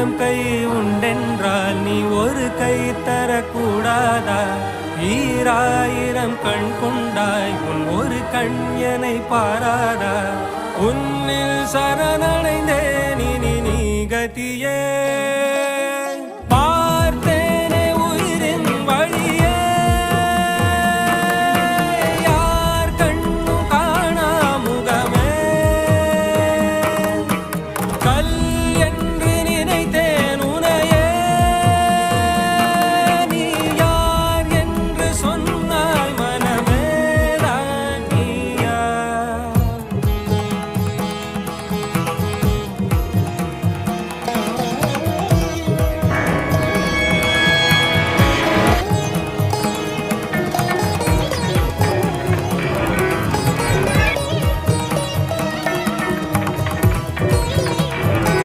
ஆயிரம் கை உண்டென்றால் நீ ஒரு கை தரக்கூடாதா? ஈராயிரம் கண் கொண்டாய் உன் ஒரு கண் எனை பாராதா? உன்னில் சரணடைந்தேன் இனி நீ கதியே. பார்த்தேனே உயிரின் வழியே, யார் கண்ணும் காணா முகமே. கல்